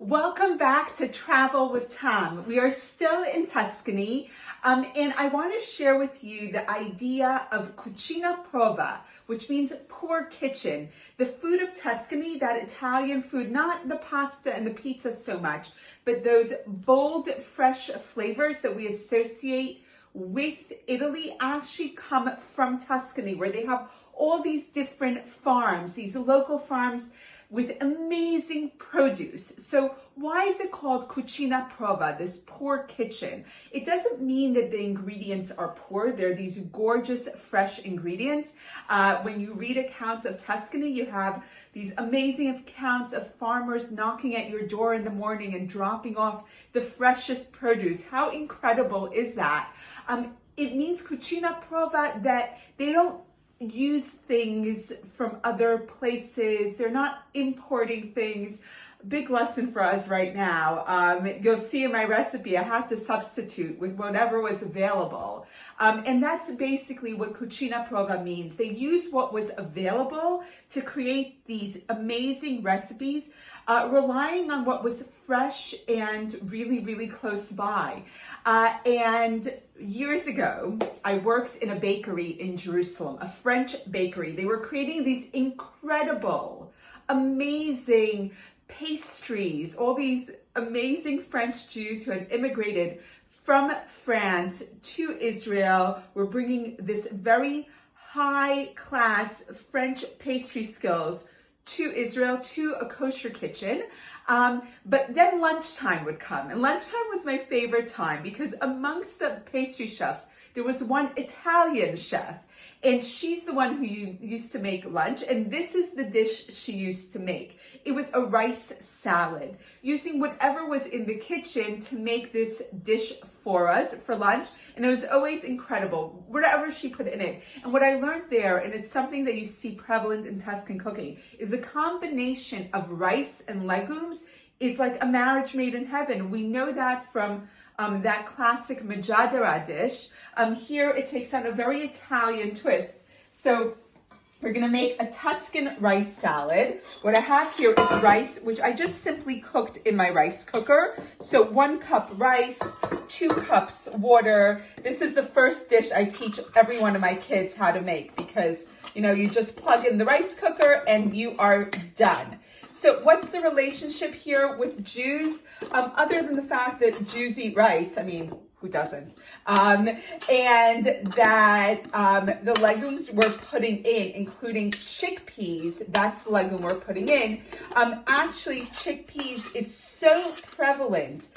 Welcome back to Travel with Tom. We are still in Tuscany, and I want to share with you the idea of Cucina Povera, which means poor kitchen. The food of Tuscany, that Italian food, not the pasta and the pizza so much, but those bold, fresh flavors that we associate with Italy actually come from Tuscany, where they have all these different farms, these local farms with amazing produce. So why is it called Cucina Povera, this poor kitchen? It doesn't mean that the ingredients are poor. They're these gorgeous, fresh ingredients. When you read accounts of Tuscany, you have these amazing accounts of farmers knocking at your door in the morning and dropping off the freshest produce. How incredible is that? It means Cucina Povera, that they don't use things from other places. They're not importing things. Big lesson for us right now. You'll see in my recipe, I had to substitute with whatever was available. And that's basically what Cucina Povera means. They used what was available to create these amazing recipes, relying on what was fresh and really, really close by. And years ago, I worked in a bakery in Jerusalem, a French bakery. They were creating these incredible, amazing pastries, all these amazing French Jews who had immigrated from France to Israel were bringing this very high class French pastry skills to Israel, to a kosher kitchen. But then lunchtime would come, and lunchtime was my favorite time because amongst the pastry chefs, there was one Italian chef, and she's the one who used to make lunch, and this is the dish she used to make. It was a rice salad, using whatever was in the kitchen to make this dish for us for lunch, and it was always incredible, whatever she put in it. And what I learned there, and it's something that you see prevalent in Tuscan cooking, is the combination of rice and legumes is like a marriage made in heaven. We know that from that classic mangiadera dish. Here it takes on a very Italian twist. So we're gonna make a Tuscan rice salad. What I have here is rice, which I just simply cooked in my rice cooker. So 1 cup rice, 2 cups water. This is the first dish I teach every one of my kids how to make because, you know, you just plug in the rice cooker and you are done. So what's the relationship here with Jews? Other than the fact that Jews eat rice, I mean, who doesn't? And that the legumes we're putting in, including chickpeas, that's the legume we're putting in. Actually, chickpeas is so prevalent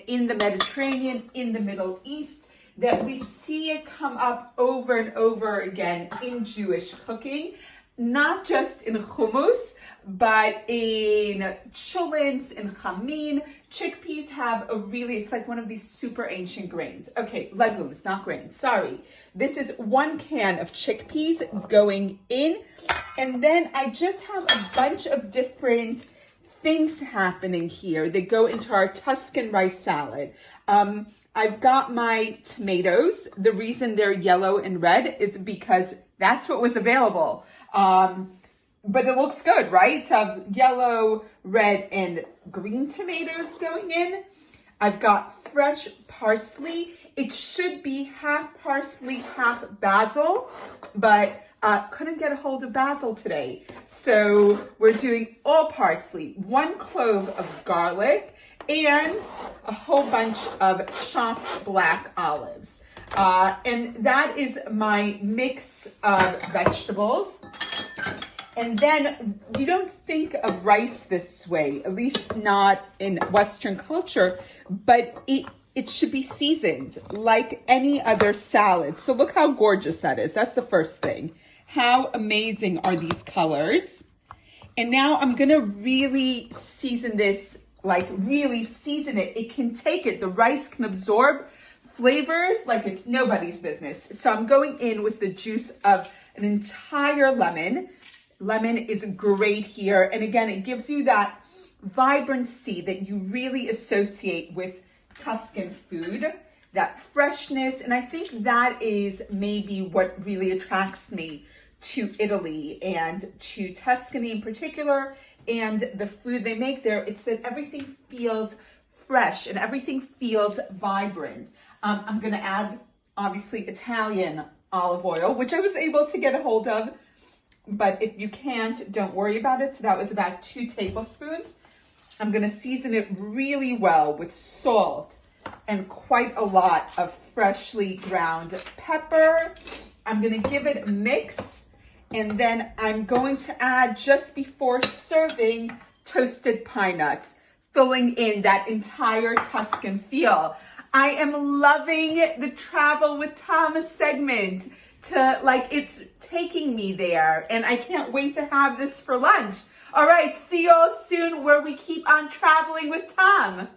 in the Mediterranean, in the Middle East, that we see it come up over and over again in Jewish cooking, not just in hummus, but in cholents, in chamin. Chickpeas have a really, it's like one of these super ancient grains. Okay, legumes, not grains, sorry. This is 1 can of chickpeas going in. And then I just have a bunch of different things happening here that go into our Tuscan rice salad. I've got my tomatoes. The reason they're yellow and red is because that's what was available. But it looks good, right? So I have yellow, red, and green tomatoes going in. I've got fresh parsley. It should be half parsley, half basil, but couldn't get a hold of basil today. So we're doing all parsley, 1 clove of garlic, and a whole bunch of chopped black olives. And that is my mix of vegetables. And then you don't think of rice this way, at least not in Western culture, but it should be seasoned like any other salad. So look how gorgeous that is. That's the first thing. How amazing are these colors? And now I'm gonna really season this, like really season it. It can take it, the rice can absorb flavors like it's nobody's business. So I'm going in with the juice of an entire lemon. Lemon is great here. And again, it gives you that vibrancy that you really associate with Tuscan food, that freshness. And I think that is maybe what really attracts me to Italy and to Tuscany in particular, and the food they make there, it's that everything feels fresh and everything feels vibrant. I'm gonna add, obviously, Italian olive oil, which I was able to get a hold of, but if you can't, don't worry about it. So that was about 2 tablespoons. I'm gonna season it really well with salt and quite a lot of freshly ground pepper. I'm gonna give it a mix, and then I'm going to add, just before serving, toasted pine nuts, filling in that entire Tuscan feel. I am loving the Travel with Tom segment. It's taking me there, and I can't wait to have this for lunch. All right, see you all soon, where we keep on traveling with Tom.